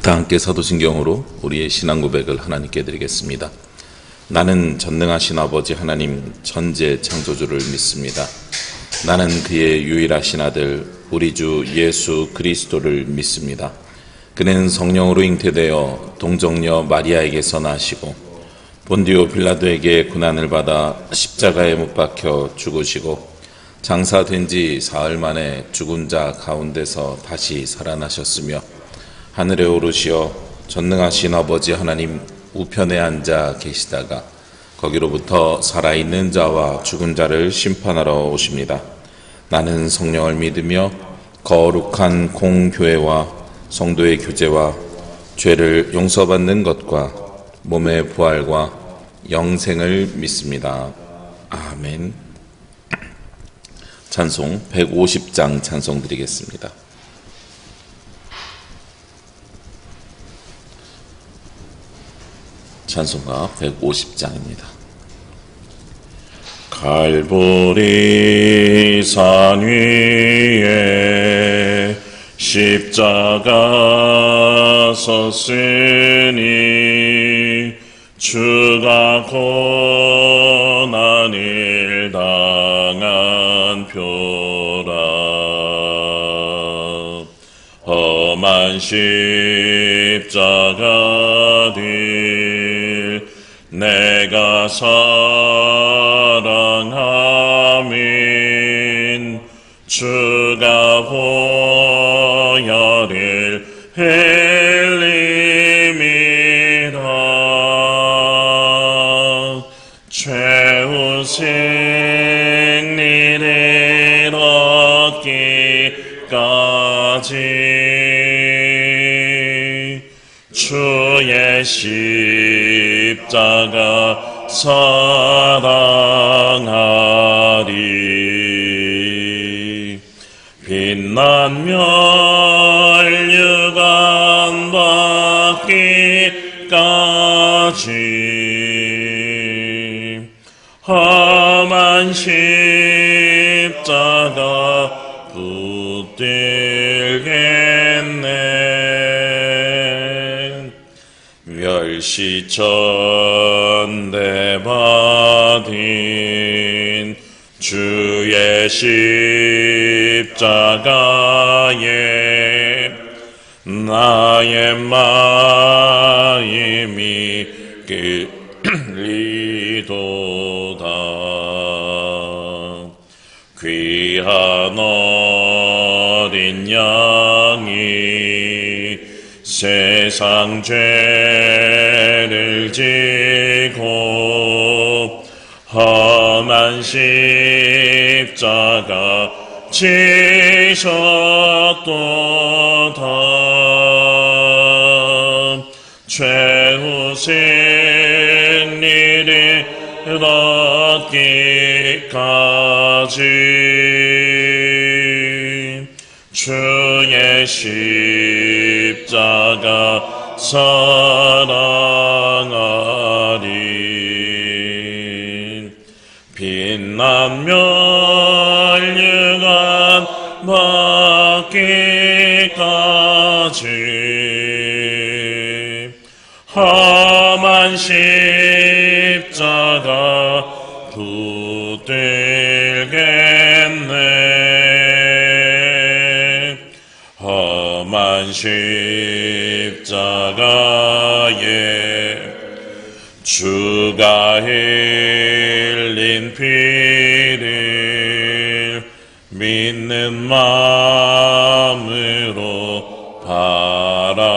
다 함께 사도신경으로 우리의 신앙 고백을 하나님께 드리겠습니다. 나는 전능하신 아버지 하나님 전지 창조주를 믿습니다. 나는 그의 유일하신 아들 우리 주 예수 그리스도를 믿습니다. 그는 성령으로 잉태되어 동정녀 마리아에게서 나시고 본디오 빌라도에게 고난을 받아 십자가에 못 박혀 죽으시고 장사된 지 사흘 만에 죽은 자 가운데서 다시 살아나셨으며 하늘에 오르시어 전능하신 아버지 하나님 우편에 앉아 계시다가 거기로부터 살아있는 자와 죽은 자를 심판하러 오십니다. 나는 성령을 믿으며 거룩한 공교회와 성도의 교제와 죄를 용서받는 것과 몸의 부활과 영생을 믿습니다. 아멘. 찬송 150장 찬송 드리겠습니다. 찬송가 150장입니다. 갈보리 산 위에 십자가 섰으니 주가 고난을 당한 표라. 험한 십자가 뒤 내가 사랑하민 주가 보혈을 흘림이라. 최후 승리를 얻기까지 주의 십자가 사랑하리. 빛난 멸류관 받기까지 험한 십자가 붙들겠네. 멸시천대 받은 주의 십자가에 나의 마음이 끌리도다. 귀한 어린 양이 세상 죄를 지고 험한 십자가 지셨도다. 최후 승리를 얻기까지 주의 십자가 사랑하리. 빛난 멸류관 받기까지 험한 십자가 붙들겠네. 험한 십자가에 주가 흘린 피를 믿는 마음으로 바라보니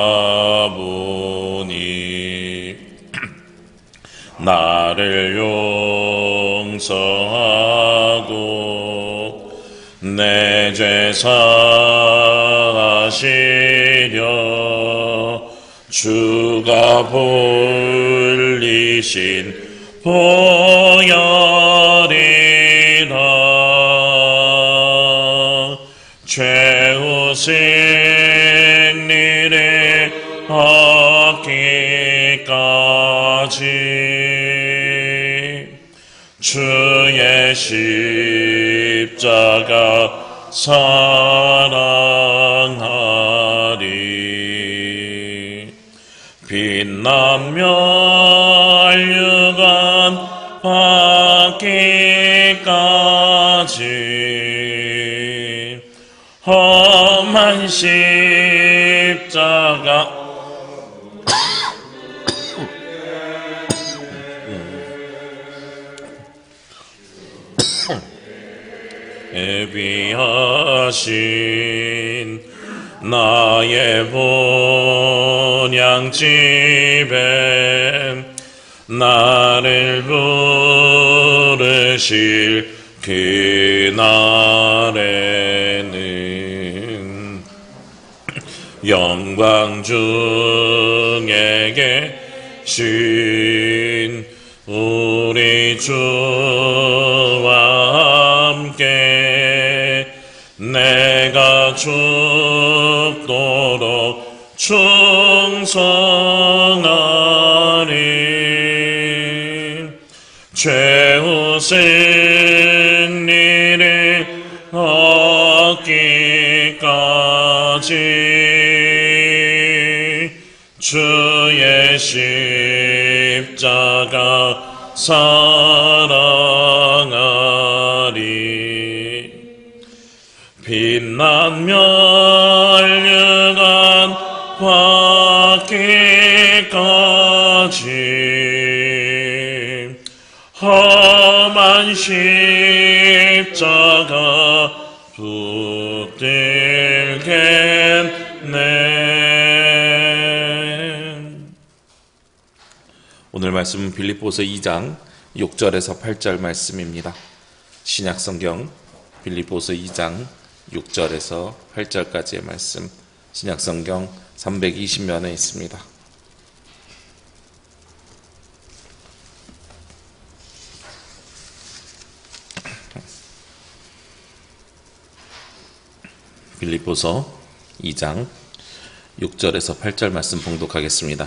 나를 용서하고 내 죄 사하시려 주가 불리신 보혈이라. 최후 승리를 얻기까지 주의 십자가 사랑하리. 빛난 멸류관 받기까지 험한 십자가 예비하신 나의 본향집에 나를 부르실 그날에는 영광 중에 계신 우리 주와 함께 내가 죽도록 충성하리. 최후 승리를 얻기까지 주의 십자가 사랑하리. 빛난 멸류관 받기까지 험한 십자가 붙들겠네. 오늘 말씀은 빌립보서 2장 6절에서 8절 말씀입니다. 신약성경 빌립보서 2장 6절에서 8절까지의 말씀, 신약성경 320면에 있습니다. 빌립보서 2장 6절에서 8절 말씀 봉독하겠습니다.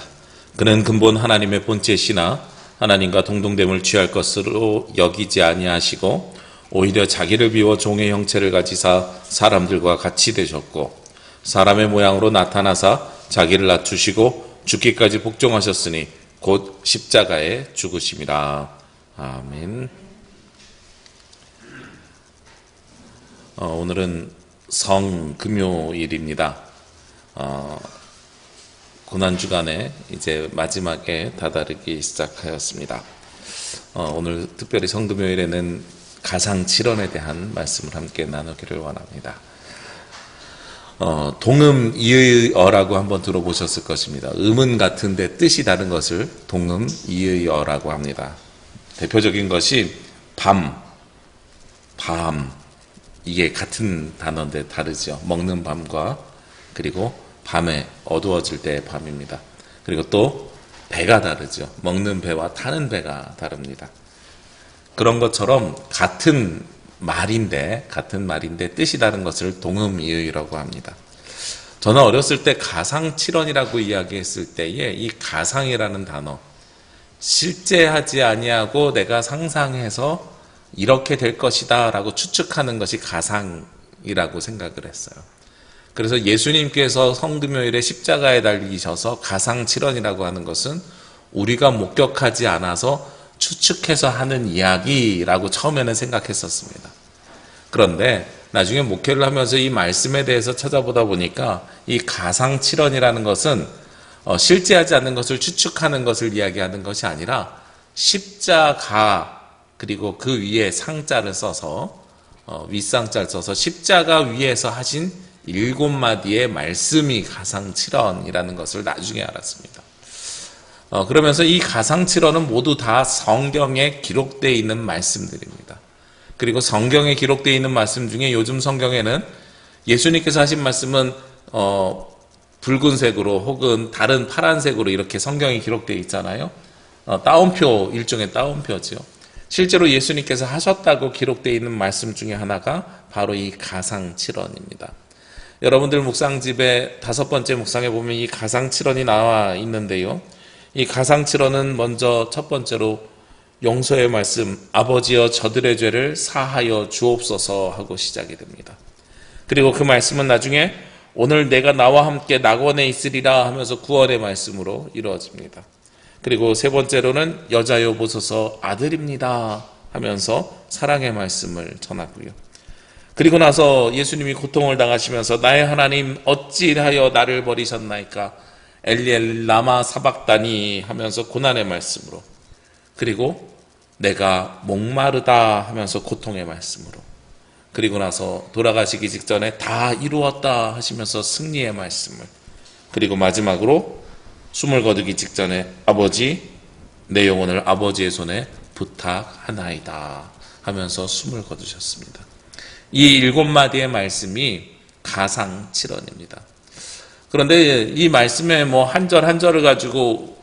그는 근본 하나님의 본체시나 하나님과 동등됨을 취할 것으로 여기지 아니하시고 오히려 자기를 비워 종의 형체를 가지사 사람들과 같이 되셨고 사람의 모양으로 나타나사 자기를 낮추시고 죽기까지 복종하셨으니 곧 십자가에 죽으심이라. 아멘. 오늘은 성금요일입니다. 고난주간에 이제 마지막에 다다르기 시작하였습니다. 오늘 특별히 성금요일에는 가상칠언에 대한 말씀을 함께 나누기를 원합니다. 동음 이의어라고 한번 들어보셨을 것입니다. 음은 같은데 뜻이 다른 것을 동음 이의어라고 합니다. 대표적인 것이 밤, 이게 같은 단어인데 다르죠. 먹는 밤과 그리고 밤에 어두워질 때의 밤입니다. 그리고 또 배가 다르죠. 먹는 배와 타는 배가 다릅니다. 그런 것처럼 같은 말인데 뜻이 다른 것을 동음이의라고 합니다. 저는 어렸을 때 가상칠언이라고 이야기했을 때에 이 가상이라는 단어, 실제 하지 아니하고 내가 상상해서 이렇게 될 것이다 라고 추측하는 것이 가상이라고 생각을 했어요. 그래서 예수님께서 성금요일에 십자가에 달리셔서 가상칠언이라고 하는 것은 우리가 목격하지 않아서 추측해서 하는 이야기라고 처음에는 생각했었습니다. 그런데 나중에 목회를 하면서 이 말씀에 대해서 찾아보다 보니까 이 가상칠언이라는 것은 실제 하지 않는 것을 추측하는 것을 이야기하는 것이 아니라 십자가 그리고 그 위에 상자를 써서 윗상자를 써서 십자가 위에서 하신 7마디의 말씀이 가상칠언이라는 것을 나중에 알았습니다. 그러면서 이 가상칠언은 모두 다 성경에 기록되어 있는 말씀들입니다. 그리고 성경에 기록되어 있는 말씀 중에 요즘 성경에는 예수님께서 하신 말씀은 붉은색으로 혹은 다른 파란색으로 이렇게 성경이 기록되어 있잖아요. 따옴표, 일종의 따옴표죠. 실제로 예수님께서 하셨다고 기록되어 있는 말씀 중에 하나가 바로 이 가상칠언입니다. 여러분들 묵상집에 5번째 묵상에 보면 이 가상칠언이 나와 있는데요. 이 가상칠언은 먼저 첫 번째로 용서의 말씀, 아버지여 저들의 죄를 사하여 주옵소서 하고 시작이 됩니다. 그리고 그 말씀은 나중에 오늘 내가 나와 함께 낙원에 있으리라 하면서 구원의 말씀으로 이루어집니다. 그리고 세 번째로는 여자여 보소서 아들입니다 하면서 사랑의 말씀을 전하고요. 그리고 나서 예수님이 고통을 당하시면서 나의 하나님 어찌하여 나를 버리셨나이까 엘리엘 라마 사박다니 하면서 고난의 말씀으로, 그리고 내가 목마르다 하면서 고통의 말씀으로, 그리고 나서 돌아가시기 직전에 다 이루었다 하시면서 승리의 말씀을, 그리고 마지막으로 숨을 거두기 직전에 아버지 내 영혼을 아버지의 손에 부탁하나이다 하면서 숨을 거두셨습니다. 이 7마디의 말씀이 가상칠언입니다. 그런데 이 말씀에 한 절 한 절을 가지고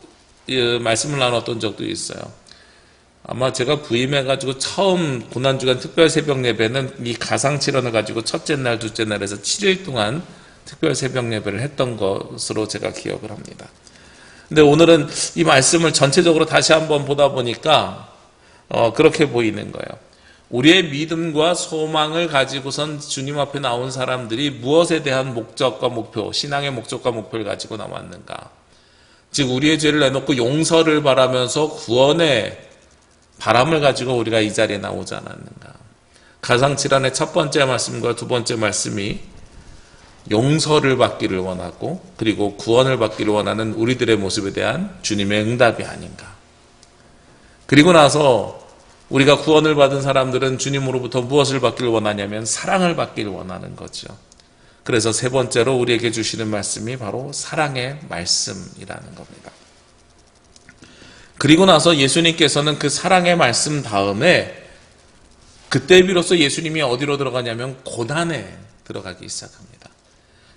말씀을 나눴던 적도 있어요. 아마 제가 부임해가지고 처음 고난주간 특별 새벽 예배는 이 가상칠언을 가지고 첫째 날, 둘째 날에서 7일 동안 특별 새벽 예배를 했던 것으로 제가 기억을 합니다. 근데 오늘은 이 말씀을 전체적으로 다시 한번 보다 보니까 그렇게 보이는 거예요. 우리의 믿음과 소망을 가지고선 주님 앞에 나온 사람들이 무엇에 대한 목적과 목표, 신앙의 목적과 목표를 가지고 나왔는가? 즉 우리의 죄를 내놓고 용서를 바라면서 구원의 바람을 가지고 우리가 이 자리에 나오지 않았는가? 가상칠언의 첫 번째 말씀과 두 번째 말씀이 용서를 받기를 원하고 그리고 구원을 받기를 원하는 우리들의 모습에 대한 주님의 응답이 아닌가? 그리고 나서 우리가 구원을 받은 사람들은 주님으로부터 무엇을 받기를 원하냐면 사랑을 받기를 원하는 거죠. 그래서 세 번째로 우리에게 주시는 말씀이 바로 사랑의 말씀이라는 겁니다. 그리고 나서 예수님께서는 그 사랑의 말씀 다음에 그때 비로소 예수님이 어디로 들어가냐면 고난에 들어가기 시작합니다.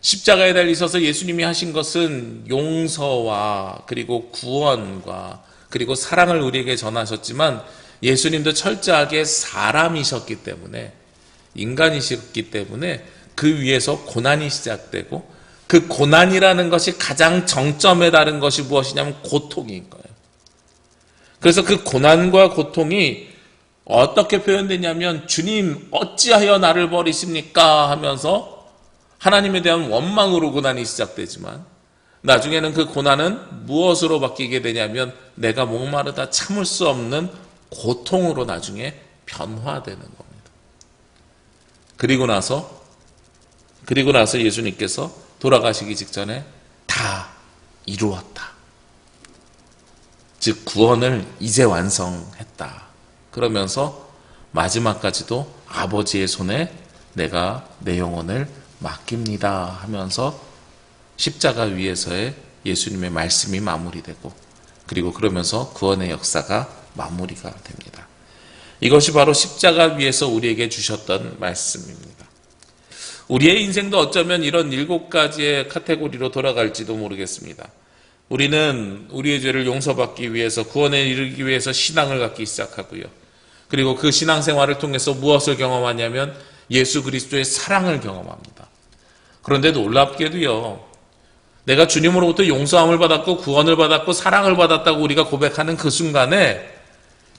십자가에 달리셔서 예수님이 하신 것은 용서와 그리고 구원과 그리고 사랑을 우리에게 전하셨지만 예수님도 철저하게 사람이셨기 때문에, 인간이셨기 때문에 그 위에서 고난이 시작되고 그 고난이라는 것이 가장 정점에 다른 것이 무엇이냐면 고통인 거예요. 그래서 그 고난과 고통이 어떻게 표현되냐면 주님 어찌하여 나를 버리십니까 하면서 하나님에 대한 원망으로 고난이 시작되지만 나중에는 그 고난은 무엇으로 바뀌게 되냐면 내가 목마르다 참을 수 없는 고통으로 나중에 변화되는 겁니다. 그리고 나서 예수님께서 돌아가시기 직전에 다 이루었다. 즉 구원을 이제 완성했다. 그러면서 마지막까지도 아버지의 손에 내가 내 영혼을 맡깁니다 하면서 십자가 위에서의 예수님의 말씀이 마무리되고 그리고 그러면서 구원의 역사가 마무리가 됩니다. 이것이 바로 십자가 위에서 우리에게 주셨던 말씀입니다. 우리의 인생도 어쩌면 이런 7가지의 카테고리로 돌아갈지도 모르겠습니다. 우리는 우리의 죄를 용서받기 위해서 구원에 이르기 위해서 신앙을 갖기 시작하고요. 그리고 그 신앙생활을 통해서 무엇을 경험하냐면 예수 그리스도의 사랑을 경험합니다. 그런데 놀랍게도요. 내가 주님으로부터 용서함을 받았고 구원을 받았고 사랑을 받았다고 우리가 고백하는 그 순간에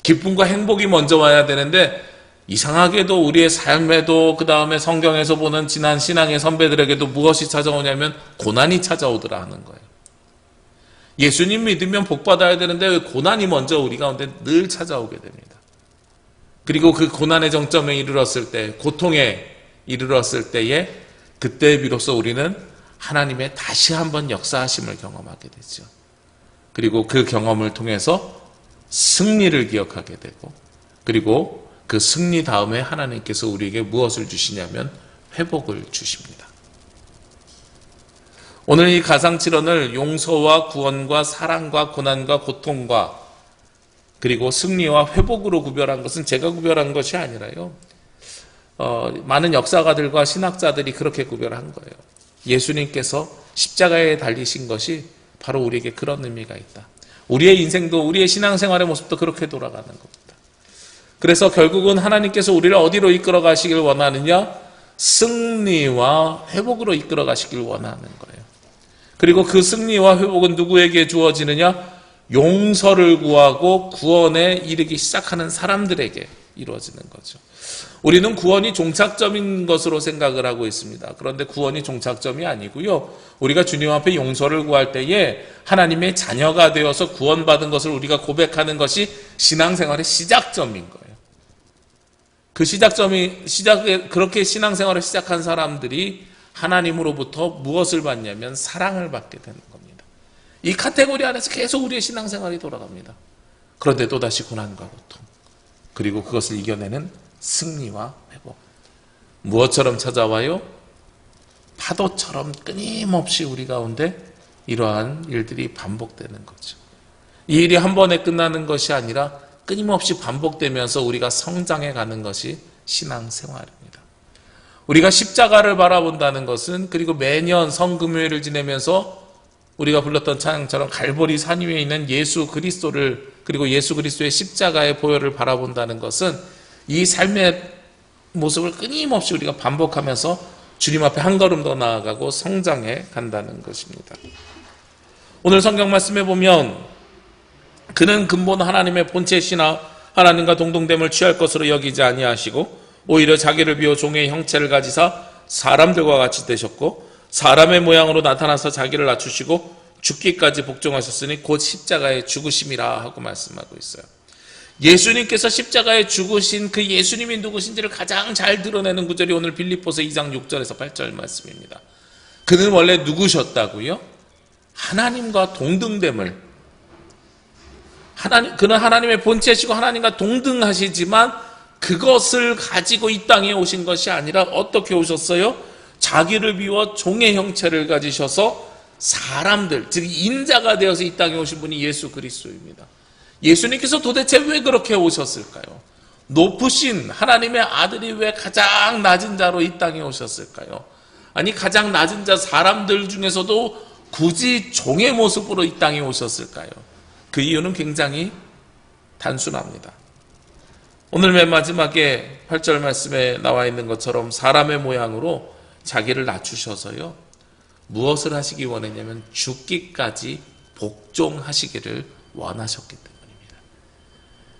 기쁨과 행복이 먼저 와야 되는데 이상하게도 우리의 삶에도 그 다음에 성경에서 보는 지난 신앙의 선배들에게도 무엇이 찾아오냐면 고난이 찾아오더라 하는 거예요. 예수님 믿으면 복 받아야 되는데 왜 고난이 먼저 우리 가운데 늘 찾아오게 됩니다. 그리고 그 고난의 정점에 이르렀을 때, 고통에 이르렀을 때에 그때 비로소 우리는 하나님의 다시 한번 역사하심을 경험하게 되죠. 그리고 그 경험을 통해서 승리를 기억하게 되고 그리고 그 승리 다음에 하나님께서 우리에게 무엇을 주시냐면 회복을 주십니다. 오늘 이 가상칠언을 용서와 구원과 사랑과 고난과 고통과 그리고 승리와 회복으로 구별한 것은 제가 구별한 것이 아니라요. 많은 역사가들과 신학자들이 그렇게 구별한 거예요. 예수님께서 십자가에 달리신 것이 바로 우리에게 그런 의미가 있다. 우리의 인생도 우리의 신앙생활의 모습도 그렇게 돌아가는 겁니다. 그래서 결국은 하나님께서 우리를 어디로 이끌어 가시길 원하느냐? 승리와 회복으로 이끌어 가시길 원하는 거예요. 그리고 그 승리와 회복은 누구에게 주어지느냐? 용서를 구하고 구원에 이르기 시작하는 사람들에게 이루어지는 거죠. 우리는 구원이 종착점인 것으로 생각을 하고 있습니다. 그런데 구원이 종착점이 아니고요. 우리가 주님 앞에 용서를 구할 때에 하나님의 자녀가 되어서 구원받은 것을 우리가 고백하는 것이 신앙생활의 시작점인 거예요. 그 그렇게 신앙생활을 시작한 사람들이 하나님으로부터 무엇을 받냐면 사랑을 받게 되는 겁니다. 이 카테고리 안에서 계속 우리의 신앙생활이 돌아갑니다. 그런데 또다시 고난과 고통, 그리고 그것을 이겨내는 승리와 회복. 무엇처럼 찾아와요? 파도처럼 끊임없이 우리 가운데 이러한 일들이 반복되는 거죠. 이 일이 한 번에 끝나는 것이 아니라 끊임없이 반복되면서 우리가 성장해 가는 것이 신앙생활입니다. 우리가 십자가를 바라본다는 것은, 그리고 매년 성금요일을 지내면서 우리가 불렀던 찬양처럼 갈보리 산 위에 있는 예수 그리스도를, 그리고 예수 그리스도의 십자가의 보혈을 바라본다는 것은 이 삶의 모습을 끊임없이 우리가 반복하면서 주님 앞에 한 걸음 더 나아가고 성장해 간다는 것입니다. 오늘 성경 말씀에 보면 그는 근본 하나님의 본체시나 하나님과 동등됨을 취할 것으로 여기지 아니하시고 오히려 자기를 비워 종의 형체를 가지사 사람들과 같이 되셨고 사람의 모양으로 나타나서 자기를 낮추시고 죽기까지 복종하셨으니 곧 십자가의 죽으심이라 하고 말씀하고 있어요. 예수님께서 십자가에 죽으신 그 예수님이 누구신지를 가장 잘 드러내는 구절이 오늘 빌립보서 2장 6절에서 8절 말씀입니다. 그는 원래 누구셨다고요? 하나님과 동등됨을, 그는 하나님의 본체시고 하나님과 동등하시지만 그것을 가지고 이 땅에 오신 것이 아니라 어떻게 오셨어요? 자기를 비워 종의 형체를 가지셔서 사람들, 즉 인자가 되어서 이 땅에 오신 분이 예수 그리스도입니다. 예수님께서 도대체 왜 그렇게 오셨을까요? 높으신 하나님의 아들이 왜 가장 낮은 자로 이 땅에 오셨을까요? 아니, 가장 낮은 자 사람들 중에서도 굳이 종의 모습으로 이 땅에 오셨을까요? 그 이유는 굉장히 단순합니다. 오늘 맨 마지막에 8절 말씀에 나와 있는 것처럼 사람의 모양으로 자기를 낮추셔서요, 무엇을 하시기 원했냐면 죽기까지 복종하시기를 원하셨기 때문입니다.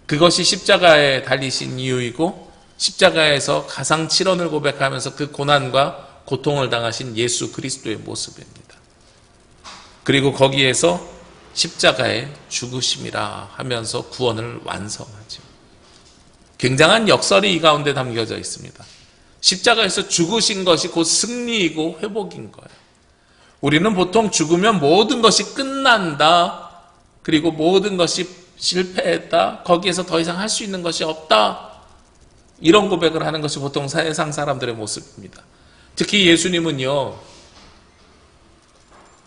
그것이 십자가에 달리신 이유이고, 십자가에서 가상칠언을 고백하면서 그 고난과 고통을 당하신 예수 그리스도의 모습입니다. 그리고 거기에서 십자가의 죽으심이라 하면서 구원을 완성하죠. 굉장한 역설이 이 가운데 담겨져 있습니다. 십자가에서 죽으신 것이 곧 승리이고 회복인 거예요. 우리는 보통 죽으면 모든 것이 끝난다, 그리고 모든 것이 실패했다, 거기에서 더 이상 할 수 있는 것이 없다, 이런 고백을 하는 것이 보통 세상 사람들의 모습입니다. 특히 예수님은요,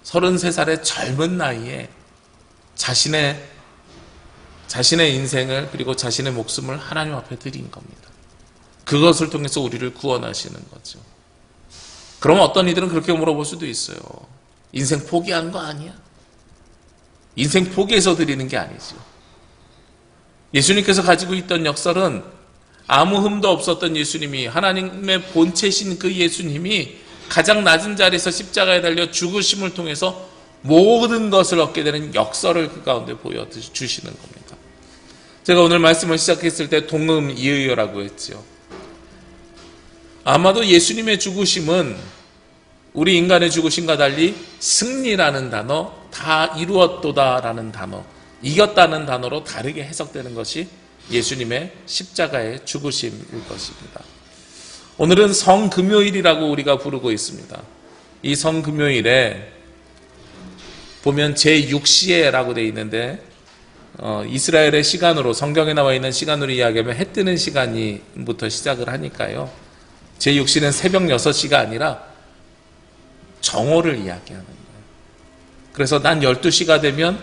33살의 젊은 나이에 자신의 인생을, 그리고 자신의 목숨을 하나님 앞에 드린 겁니다. 그것을 통해서 우리를 구원하시는 거죠. 그럼 어떤 이들은 그렇게 물어볼 수도 있어요. 인생 포기한 거 아니야? 인생 포기해서 드리는 게 아니죠. 예수님께서 가지고 있던 역설은 아무 흠도 없었던 예수님이, 하나님의 본체신 그 예수님이 가장 낮은 자리에서 십자가에 달려 죽으심을 통해서 모든 것을 얻게 되는 역설을 그 가운데 보여주시는 겁니다. 제가 오늘 말씀을 시작했을 때 동음이의어라고 했죠. 아마도 예수님의 죽으심은 우리 인간의 죽으심과 달리 승리라는 단어, 다 이루었도다라는 단어, 이겼다는 단어로 다르게 해석되는 것이 예수님의 십자가의 죽으심일 것입니다. 오늘은 성금요일이라고 우리가 부르고 있습니다. 이 성금요일에 보면 제6시에라고 되어 있는데, 이스라엘의 시간으로, 성경에 나와 있는 시간으로 이야기하면 해 뜨는 시간부터 시작을 하니까요, 제6시는 새벽 6시가 아니라 정오를 이야기하는 거예요. 그래서 난 12시가 되면,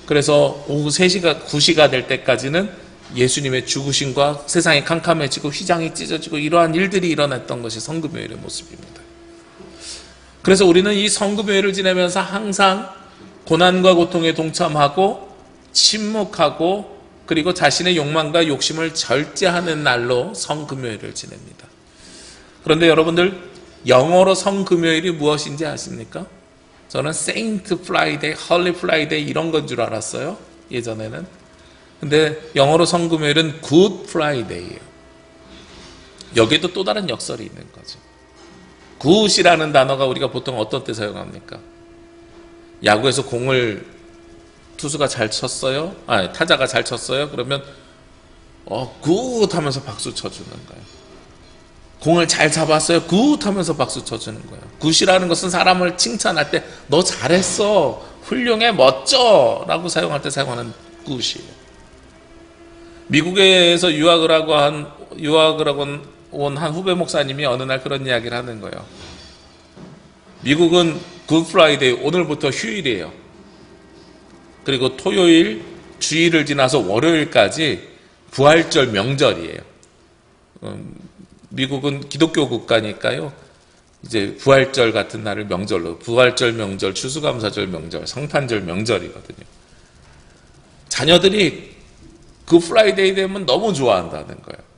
그래서 오후 3시가, 9시가 될 때까지는 예수님의 죽으심과 세상이 캄캄해지고 휘장이 찢어지고 이러한 일들이 일어났던 것이 성금요일의 모습입니다. 그래서 우리는 이 성금요일을 지내면서 항상 고난과 고통에 동참하고 침묵하고, 그리고 자신의 욕망과 욕심을 절제하는 날로 성금요일을 지냅니다. 그런데 여러분들, 영어로 성금요일이 무엇인지 아십니까? 저는 세인트 프라이데이, 헐리 프라이데이 이런 건 줄 알았어요, 예전에는. 근데 영어로 성금요일은 굿 프라이데이예요. 여기에도 또 다른 역설이 있는 거죠. 굿이라는 단어가 우리가 보통 어떤 때 사용합니까? 야구에서 공을 투수가 잘 쳤어요? 타자가 잘 쳤어요? 그러면 굿 하면서 박수 쳐주는 거예요. 공을 잘 잡았어요? 굿 하면서 박수 쳐주는 거예요. 굿이라는 것은 사람을 칭찬할 때 너 잘했어, 훌륭해, 멋져 라고 사용할 때 사용하는 굿이에요. 미국에서 유학을 온 한 후배 목사님이 어느 날 그런 이야기를 하는 거예요. 미국은 굿 프라이데이, 오늘부터 휴일이에요. 그리고 토요일, 주일을 지나서 월요일까지 부활절 명절이에요. 미국은 기독교 국가니까요. 이제 부활절 같은 날을 명절로, 부활절 명절, 추수감사절 명절, 성탄절 명절이거든요. 자녀들이 그 프라이데이 되면 너무 좋아한다는 거예요.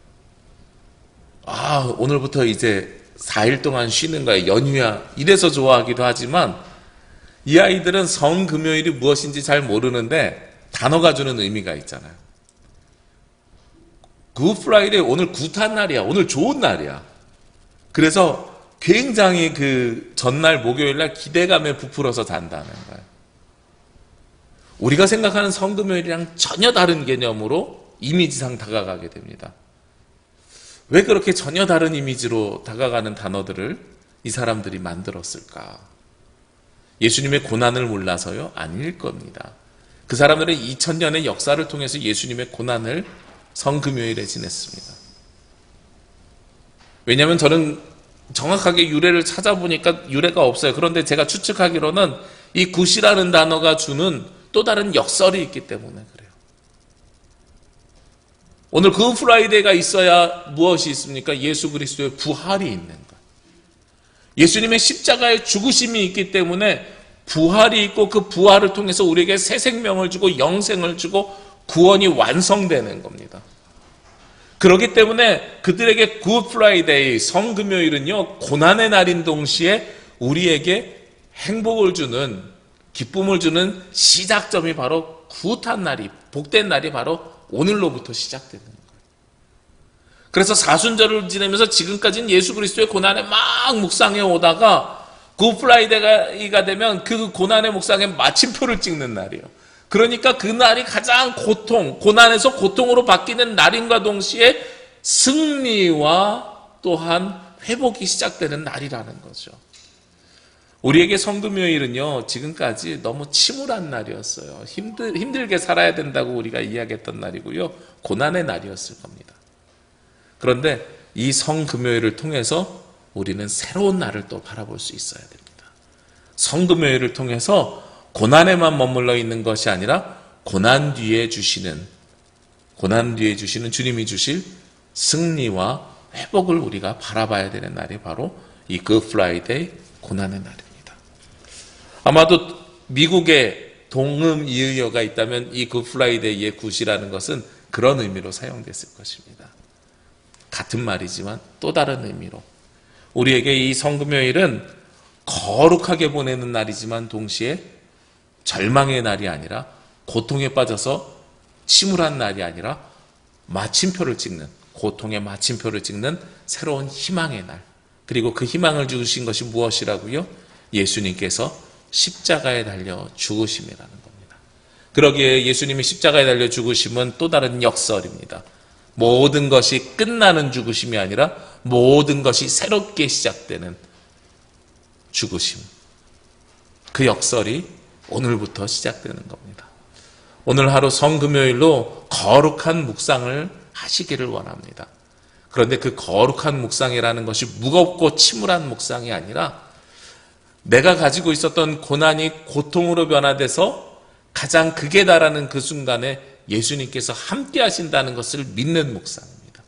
오늘부터 이제 4일 동안 쉬는 거야, 연휴야, 이래서 좋아하기도 하지만 이 아이들은 성금요일이 무엇인지 잘 모르는데 단어가 주는 의미가 있잖아요. 굿 프라이데이, 오늘 굿한 날이야, 오늘 좋은 날이야. 그래서 굉장히 그 전날 목요일날 기대감에 부풀어서 잔다는 거예요. 우리가 생각하는 성금요일이랑 전혀 다른 개념으로 이미지상 다가가게 됩니다. 왜 그렇게 전혀 다른 이미지로 다가가는 단어들을 이 사람들이 만들었을까? 예수님의 고난을 몰라서요? 아닐 겁니다. 그 사람들은 2000년의 역사를 통해서 예수님의 고난을 성금요일에 지냈습니다. 왜냐하면 저는 정확하게 유래를 찾아보니까 유래가 없어요. 그런데 제가 추측하기로는 이 굿이라는 단어가 주는 또 다른 역설이 있기 때문에 그래요. 오늘 그 프라이데이가 있어야 무엇이 있습니까? 예수 그리스도의 부활이 있는 거예요. 예수님의 십자가의 죽으심이 있기 때문에 부활이 있고 그 부활을 통해서 우리에게 새 생명을 주고 영생을 주고 구원이 완성되는 겁니다. 그렇기 때문에 그들에게 굿 프라이데이, 성금요일은요, 고난의 날인 동시에 우리에게 행복을 주는, 기쁨을 주는 시작점이 바로 굿한 날이, 복된 날이 바로 오늘로부터 시작되는 거예요. 그래서 사순절을 지내면서 지금까지는 예수 그리스도의 고난에 막 묵상해 오다가 굿 프라이데이가 되면 그 고난의 묵상에 마침표를 찍는 날이에요. 그러니까 그 날이 가장 고난에서 고통으로 바뀌는 날임과 동시에 승리와 또한 회복이 시작되는 날이라는 거죠. 우리에게 성금요일은요, 지금까지 너무 침울한 날이었어요. 힘들게 살아야 된다고 우리가 이야기했던 날이고요, 고난의 날이었을 겁니다. 그런데 이 성금요일을 통해서 우리는 새로운 날을 또 바라볼 수 있어야 됩니다. 성금요일을 통해서 고난에만 머물러 있는 것이 아니라 고난 뒤에 주시는 주님이 주실 승리와 회복을 우리가 바라봐야 되는 날이 바로 이 굿 프라이데이, 고난의 날입니다. 아마도 미국에 동음이의어가 있다면 이 굿 프라이데이의 굿이라는 것은 그런 의미로 사용됐을 것입니다. 같은 말이지만 또 다른 의미로 우리에게 이 성금요일은 거룩하게 보내는 날이지만 동시에 절망의 날이 아니라, 고통에 빠져서 침울한 날이 아니라 마침표를 찍는, 고통의 마침표를 찍는 새로운 희망의 날, 그리고 그 희망을 주신 것이 무엇이라고요? 예수님께서 십자가에 달려 죽으심이라는 겁니다. 그러기에 예수님이 십자가에 달려 죽으심은 또 다른 역설입니다. 모든 것이 끝나는 죽으심이 아니라 모든 것이 새롭게 시작되는 죽으심. 그 역설이 오늘부터 시작되는 겁니다. 오늘 하루 성금요일로 거룩한 묵상을 하시기를 원합니다. 그런데 그 거룩한 묵상이라는 것이 무겁고 침울한 묵상이 아니라 내가 가지고 있었던 고난이 고통으로 변화돼서 가장 극에 달하는 그 순간에 예수님께서 함께 하신다는 것을 믿는 묵상입니다.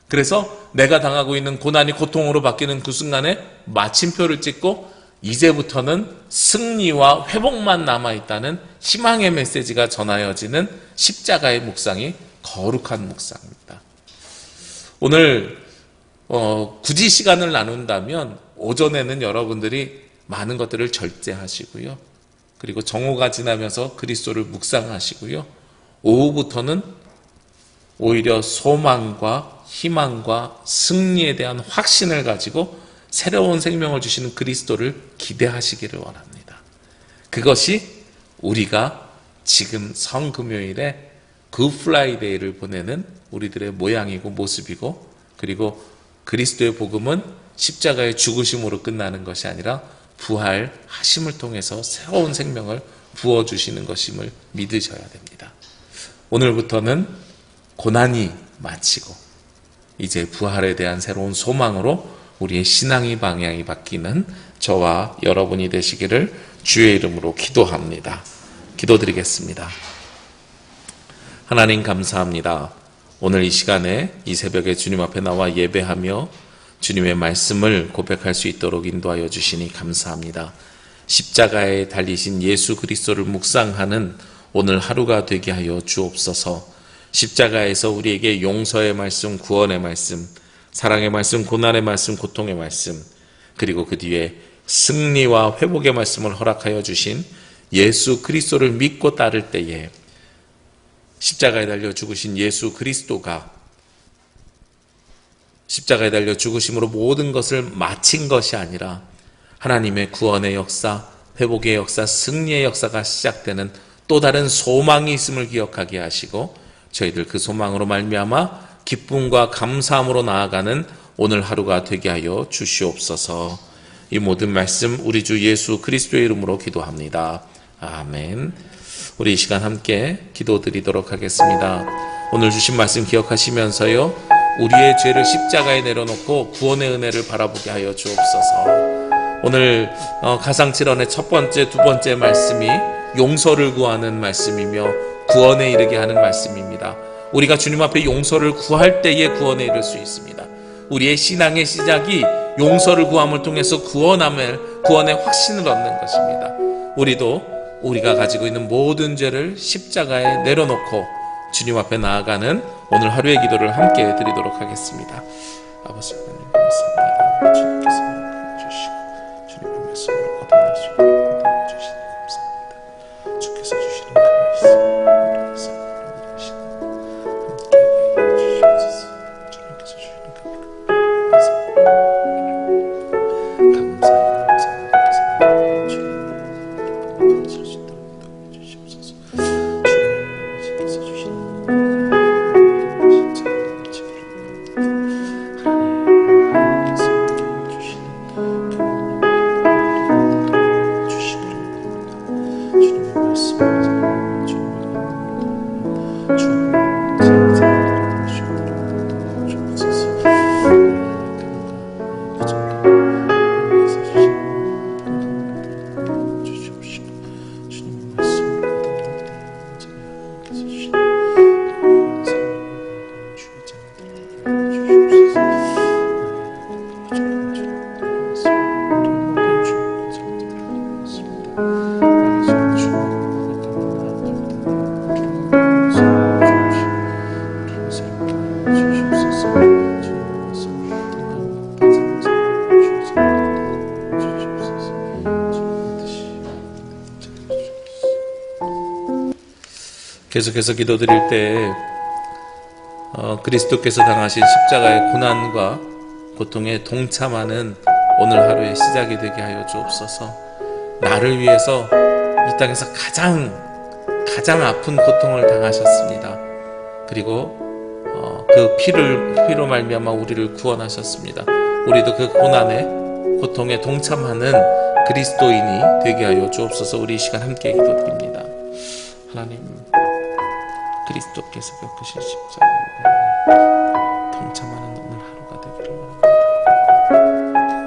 그래서 내가 당하고 있는 고난이 고통으로 바뀌는 그 순간에 마침표를 찍고 이제부터는 승리와 회복만 남아있다는 희망의 메시지가 전하여지는 십자가의 묵상이 거룩한 묵상입니다. 오늘 굳이 시간을 나눈다면 오전에는 여러분들이 많은 것들을 절제하시고요, 그리고 정오가 지나면서 그리스도를 묵상하시고요, 오후부터는 오히려 소망과 희망과 승리에 대한 확신을 가지고 새로운 생명을 주시는 그리스도를 기대하시기를 원합니다. 그것이 우리가 지금 성금요일에 굿프라이데이를 보내는 우리들의 모양이고 모습이고, 그리고 그리스도의 복음은 십자가의 죽으심으로 끝나는 것이 아니라 부활하심을 통해서 새로운 생명을 부어주시는 것임을 믿으셔야 됩니다. 오늘부터는 고난이 마치고 이제 부활에 대한 새로운 소망으로 우리의 신앙의 방향이 바뀌는 저와 여러분이 되시기를 주의 이름으로 기도합니다. 기도드리겠습니다. 하나님 감사합니다. 오늘 이 시간에 이 새벽에 주님 앞에 나와 예배하며 주님의 말씀을 고백할 수 있도록 인도하여 주시니 감사합니다. 십자가에 달리신 예수 그리스도를 묵상하는 오늘 하루가 되게 하여 주옵소서. 십자가에서 우리에게 용서의 말씀, 구원의 말씀, 사랑의 말씀, 고난의 말씀, 고통의 말씀, 그리고 그 뒤에 승리와 회복의 말씀을 허락하여 주신 예수 그리스도를 믿고 따를 때에 십자가에 달려 죽으신 예수 그리스도가 십자가에 달려 죽으심으로 모든 것을 마친 것이 아니라 하나님의 구원의 역사, 회복의 역사, 승리의 역사가 시작되는 또 다른 소망이 있음을 기억하게 하시고 저희들 그 소망으로 말미암아 기쁨과 감사함으로 나아가는 오늘 하루가 되게 하여 주시옵소서. 이 모든 말씀 우리 주 예수 그리스도의 이름으로 기도합니다. 아멘. 우리 이 시간 함께 기도드리도록 하겠습니다. 오늘 주신 말씀 기억하시면서요, 우리의 죄를 십자가에 내려놓고 구원의 은혜를 바라보게 하여 주옵소서. 오늘 가상칠언의 첫 번째, 두 번째 말씀이 용서를 구하는 말씀이며 구원에 이르게 하는 말씀입니다. 우리가 주님 앞에 용서를 구할 때에 구원에 이를 수 있습니다. 우리의 신앙의 시작이 용서를 구함을 통해서 구원의 확신을 얻는 것입니다. 우리도 우리가 가지고 있는 모든 죄를 십자가에 내려놓고 주님 앞에 나아가는 오늘 하루의 기도를 함께 드리도록 하겠습니다. 아버지 하나님 감사합니다. 주님께서 주시고 주님의 말씀으로 거듭나시고 인도해 주시니 감사합니다. 주께서 주시는 그 말씀 우리의 삶을 이루시는 함께 하여 주시옵소서. 주님께서 주시는 그 감사합니다. 감사히 주님 주시옵소서. 계속해서 기도드릴 때 그리스도께서 당하신 십자가의 고난과 고통에 동참하는 오늘 하루의 시작이 되게 하여 주옵소서. 나를 위해서 이 땅에서 가장 아픈 고통을 당하셨습니다. 그리고 그 피로 말미암아 우리를 구원하셨습니다. 우리도 그 고난에 고통에 동참하는 그리스도인이 되게 하여 주옵소서. 우리 이 시간 함께 기도드립니다. 하나님, 그리스도께서 겪으신 십자가에 동참하는 오늘 하루가 되기를 원합니다. 그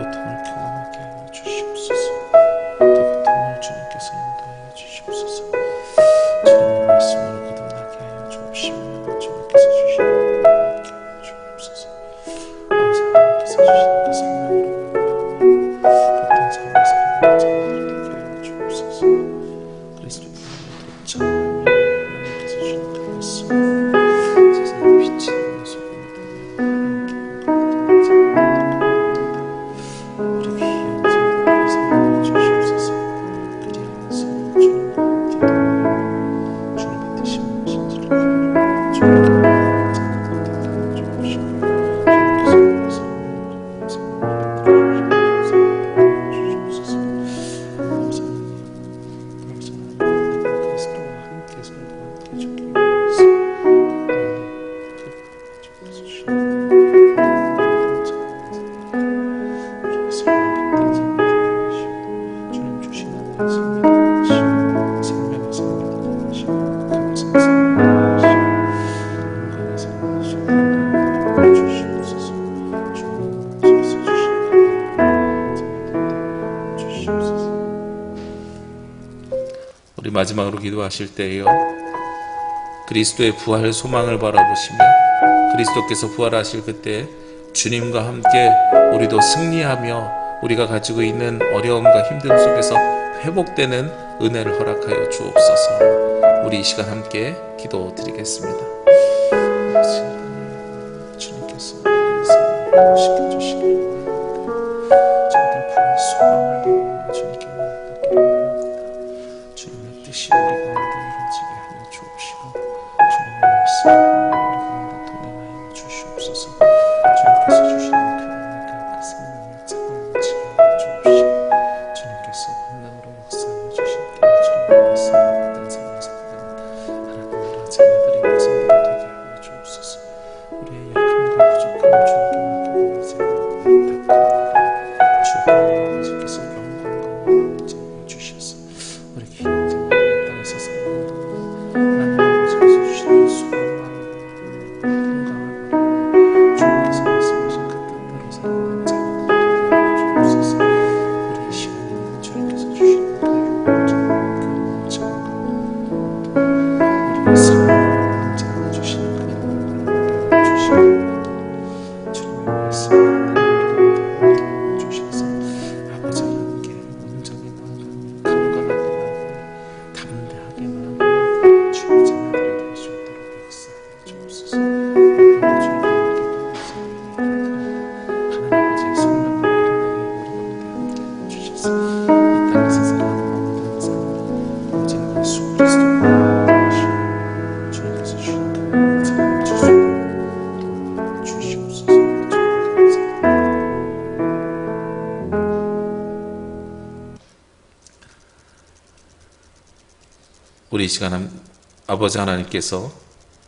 고통을 경험하게 하여 주시옵소서. 그 고통을 주님께서 인도하여 주시옵소서. 주님의 말씀으로 거듭나게 하여 주옵시며 주님께서 주시는 것을 하여 주옵소서. 아버지 하나님께서 주시는 그 생명으로 어떤 삶을 살아가는 자들이 되게 하여 주옵소서. 그리스도의 동참을 세상의 빛이 있는 속에 마지막으로 기도하실 때에요, 그리스도의 부활 소망을 바라보시며 그리스도께서 부활하실 그때 주님과 함께 우리도 승리하며 우리가 가지고 있는 어려움과 힘듦 속에서 회복되는 은혜를 허락하여 주옵소서. 우리 이 시간 함께 기도드리겠습니다. 주님께서 시켜주시길 바랍니다. 저희들 부활 소망을 바라며 주님께 맡기를 원합니다. 주님의 뜻이 우리 가운데 이루어지게 하여 주옵시고 주님의 말씀을 우리 가운데 동행하여 주시옵소서. 주님께서 주시는 그 은혜가 가슴 명의 짝을 넘치게 하여 주옵시고 주님께서 권능으로 역사하여 주실 때 주님의 말씀을 받은 삶에서 하나님 나라 자녀들의 모습이 되게 하여 주옵소서. 우리의 약함과 부족함을 주님께 맡기고 이제 주 하나님 아버지께서 영광과 인정해 주셔서 우리에게 힘든 이 땅에서 살아가는 동안 하나님 아버지께서 주시는 소망과 건강을 바라며 주님께서 말씀하신 그 뜻대로 살아가는 자녀들이 되게 하여 주옵소서. 우리 이 시간에는 주님께서 주시는 그 영광과 정과 우리의 삶을 인정해 주시는 그 영광을 바라며 주시고 주님의 말씀을 주셔서 아버지 하나님께 온전히 나아가며 강건하게 나아가며 담대하게 나아가며 주의 자녀들이 될 수 있도록 역사하여 주옵소서. 오늘도 주님께 기도하며 하나님 아버지의 성령과 일어나게 우리 가운데 함께하여 주셔서 이 땅에서 살아가는 모든 삶을 오직 예수 그리스도로 하시고 주님께서 주시는 그 찬양을 줄 수 있도록 도와주시옵소서. 주님 감사합니다. 우리 이 시간 아버지 하나님께서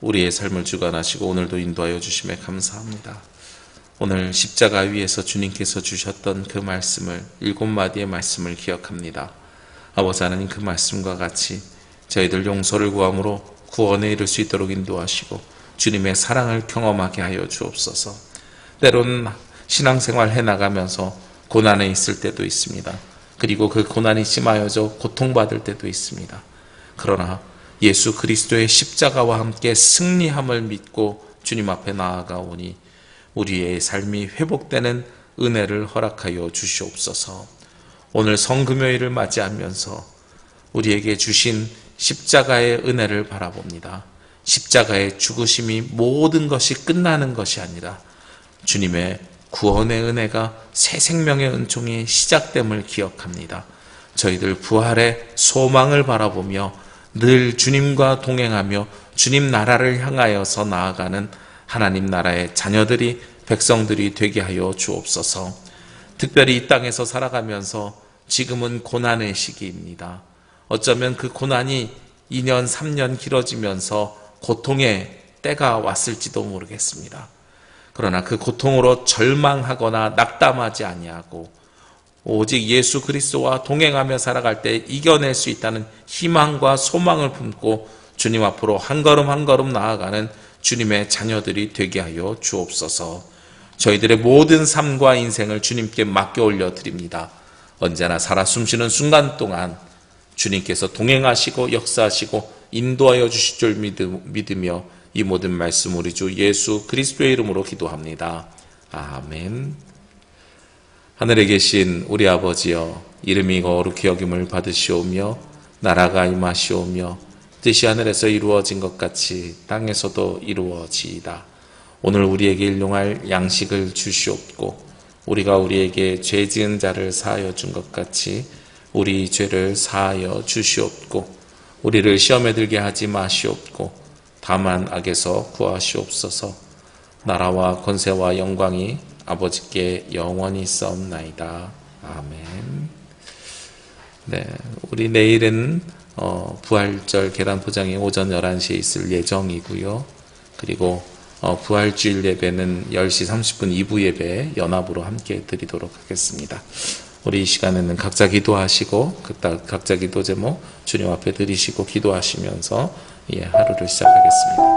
우리의 삶을 주관하시고 오늘도 인도하여 주심에 감사합니다. 오늘 십자가 위에서 주님께서 주셨던 그 말씀을 7마디의 말씀을 기억합니다. 아버지 하나님, 그 말씀과 같이 저희들 용서를 구함으로 구원에 이를 수 있도록 인도하시고 주님의 사랑을 경험하게 하여 주옵소서. 때로는 신앙생활 해나가면서 고난에 있을 때도 있습니다. 그리고 그 고난이 심하여져 고통받을 때도 있습니다. 그러나 예수 그리스도의 십자가와 함께 승리함을 믿고 주님 앞에 나아가오니 우리의 삶이 회복되는 은혜를 허락하여 주시옵소서. 오늘 성금요일을 맞이하면서 우리에게 주신 십자가의 은혜를 바라봅니다. 십자가의 죽으심이 모든 것이 끝나는 것이 아니라 주님의 구원의 은혜가 새 생명의 은총이 시작됨을 기억합니다. 저희들 부활의 소망을 바라보며 늘 주님과 동행하며 주님 나라를 향하여서 나아가는 하나님 나라의 자녀들이, 백성들이 되게 하여 주옵소서. 특별히 이 땅에서 살아가면서 지금은 고난의 시기입니다. 어쩌면 그 고난이 2년, 3년 길어지면서 고통의 때가 왔을지도 모르겠습니다. 그러나 그 고통으로 절망하거나 낙담하지 아니하고 오직 예수 그리스도와 동행하며 살아갈 때 이겨낼 수 있다는 희망과 소망을 품고 주님 앞으로 한 걸음 한 걸음 나아가는 주님의 자녀들이 되게 하여 주옵소서. 저희들의 모든 삶과 인생을 주님께 맡겨 올려드립니다. 언제나 살아 숨쉬는 순간 동안 주님께서 동행하시고 역사하시고 인도하여 주실 줄 믿으며 이 모든 말씀 우리 주 예수 그리스도의 이름으로 기도합니다. 아멘. 하늘에 계신 우리 아버지여, 이름이 거룩히 여김을 받으시오며 나라가 임하시오며 뜻이 하늘에서 이루어진 것 같이 땅에서도 이루어지이다. 오늘 우리에게 일용할 양식을 주시옵고 우리가 우리에게 죄 지은 자를 사하여 준 것 같이 우리 죄를 사하여 주시옵고 우리를 시험에 들게 하지 마시옵고 다만 악에서 구하시옵소서. 나라와 권세와 영광이 아버지께 영원히 있사옵나이다. 아멘. 네, 우리 내일은 부활절 계단 포장이 오전 11시에 있을 예정이고요. 그리고 부활주일 예배는 10시 30분 2부 예배 연합으로 함께 드리도록 하겠습니다. 우리 이 시간에는 각자 기도하시고 각자 기도 제목 주님 앞에 드리시고 기도하시면서 하루를 시작하겠습니다.